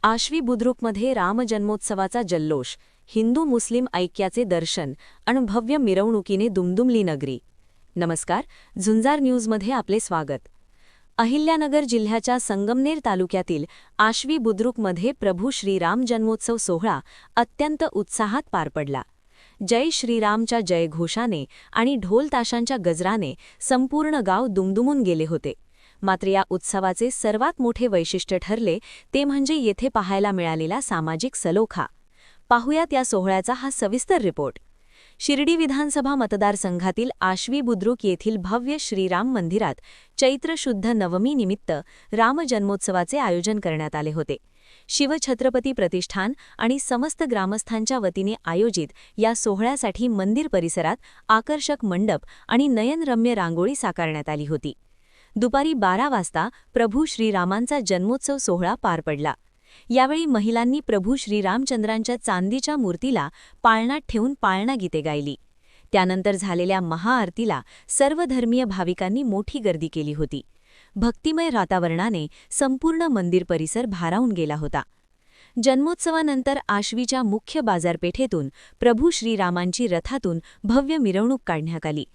आश्वी बुद्रुकमध्ये रामजन्मोत्सवाचा जल्लोष, हिंदू मुस्लिम ऐक्याचे दर्शन आणि भव्य मिरवणुकीने दुमदुमली नगरी. नमस्कार, झुंजार न्यूजमध्ये आपले स्वागत. अहिल्यानगर जिल्ह्याच्या संगमनेर तालुक्यातील आश्वी बुद्रुकमध्ये प्रभू श्रीराम जन्मोत्सव सोहळा अत्यंत उत्साहात पार पडला. जय श्रीरामच्या जयघोषाने आणि ढोल ताशांच्या गजराने संपूर्ण गाव दुमदुमून गेले होते. मात्र या उत्सवाचे सर्वात मोठे वैशिष्ट्य ठरले ते म्हणजे येथे पाहायला मिळालेला सामाजिक सलोखा. पाहुयात या सोहळ्याचा हा सविस्तर रिपोर्ट. शिर्डी विधानसभा मतदारसंघातील आश्वी बुद्रुक येथील भव्य श्रीराम मंदिरात चैत्र शुद्ध नवमी निमित्त रामजन्मोत्सवाचे आयोजन करण्यात आले होते. शिवछत्रपती प्रतिष्ठान आणि समस्त ग्रामस्थांच्या वतीने आयोजित या सोहळ्यासाठी मंदिर परिसरात आकर्षक मंडप आणि नयनरम्य रांगोळी साकारण्यात आली होती. दुपारी 12 वाजता प्रभू श्रीरामांचा जन्मोत्सव सोहळा पार पडला. यावेळी महिलांनी प्रभू श्रीरामचंद्रांच्या चांदीच्या मूर्तीला पाळणात ठेवून पाळणा गीते गायली. त्यानंतर झालेल्या महाआरतीला सर्व धर्मीय भाविकांनी मोठी गर्दी केली होती. भक्तिमय वातावरणाने संपूर्ण मंदिर परिसर भारावून गेला होता. जन्मोत्सवानंतर आश्वीच्या मुख्य बाजारपेठेतून प्रभू श्रीरामांची रथातून भव्य मिरवणूक काढण्यात आली.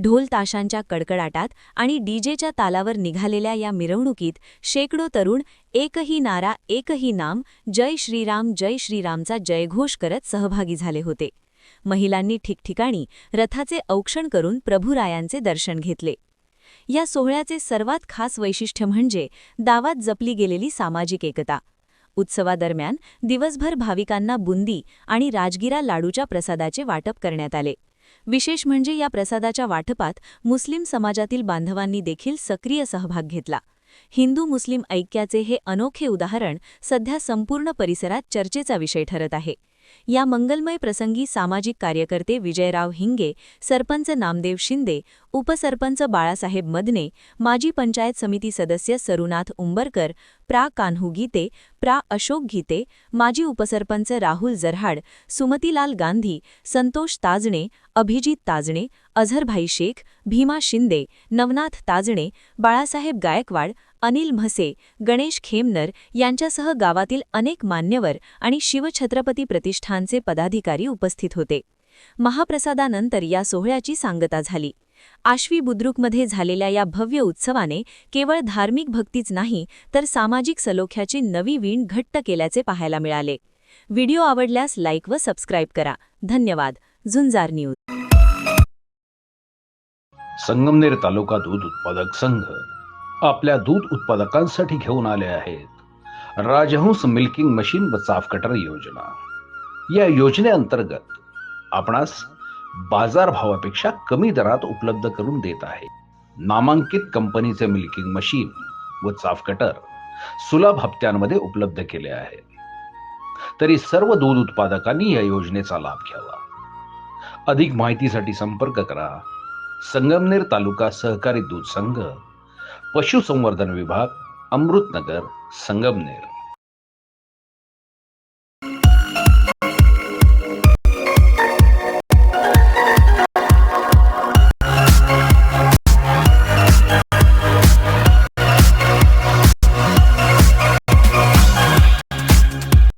ढोल ताशांच्या कडकडाटात आणि डीजेच्या तालावर निघालेल्या या मिरवणुकीत शेकडो तरुण एकही नारा एकही नाम जय श्रीरामचा जयघोष करत सहभागी झाले होते. महिलांनी ठिकठिकाणी रथाचे औक्षण करून प्रभुरायांचे दर्शन घेतले. या सोहळ्याचे सर्वात खास वैशिष्ट्य म्हणजे दावात जपली गेलेली सामाजिक एकता. उत्सवादरम्यान दिवसभर भाविकांना बुंदी आणि राजगिरा लाडूच्या प्रसादाचे वाटप करण्यात आले. विशेष म्हणजे या प्रसादाच्या वाटपात मुस्लिम समाजातील बांधवांनी देखील सक्रिय सहभाग घेतला. हिंदू मुस्लिम ऐक्याचे हे अनोखे उदाहरण सध्या संपूर्ण परिसरात चर्चेचा विषय ठरत आहे. या मंगलमय प्रसंगी सामाजिक कार्यकर्ते विजयराव हिंगे, सरपंच नामदेव शिंदे, उपसरपंच बाळासाहेब मदने, माजी पंचायत समिती सदस्य सरुनाथ उंबरकर, प्रा कान्हू गीते, प्रा अशोक गीते, माजी उपसरपंच राहुल जरहाड, सुमतीलाल गांधी, संतोष ताजणे, अभिजित ताजणे, अझरभाई शेख, भीमा शिंदे, नवनाथ ताजणे, बाळासाहेब गायकवाड, अनिल म्हसे, गणेश खेमनर यांच्यासह गावातील अनेक मान्यवर आणि शिवछत्रपती प्रतिष्ठानचे पदाधिकारी उपस्थित होते. महाप्रसादानंतर या सोहळ्याची सांगता झाली. आश्वी बुद्रुकमध्ये झालेल्या या भव्य उत्सवाने केवळ धार्मिक भक्तीच नाही तर सामाजिक सलोख्याची नवी वीण घट्ट केल्याचे पाहायला मिळाले. व्हिडिओ आवडल्यास लाईक व सबस्क्राईब करा. धन्यवाद. झुंजार न्यूज. संगमनेर तालुका दूध उत्पादक संघ आपल्या दूध उत्पादकांसाठी घेऊन आले आहेत राजहंस मिल्किंग मशीन व चाफ कटर योजना. या योजनेअंतर्गत आपणास बाजारभावापेक्षा कमी दरात उपलब्ध करून देत आहे. नामांकित कंपनीचे मिल्किंग मशीन व चाफ कटर सुलभ हप्त्यांमध्ये उपलब्ध केले आहे. तरी सर्व दूध उत्पादकांनी या योजनेचा लाभ घ्यावा. अधिक माहितीसाठी संपर्क करा संगमनेर तालुका सहकारी दूध संघ, पशुसंवर्धन विभाग, अमृतनगर, संगमनेर.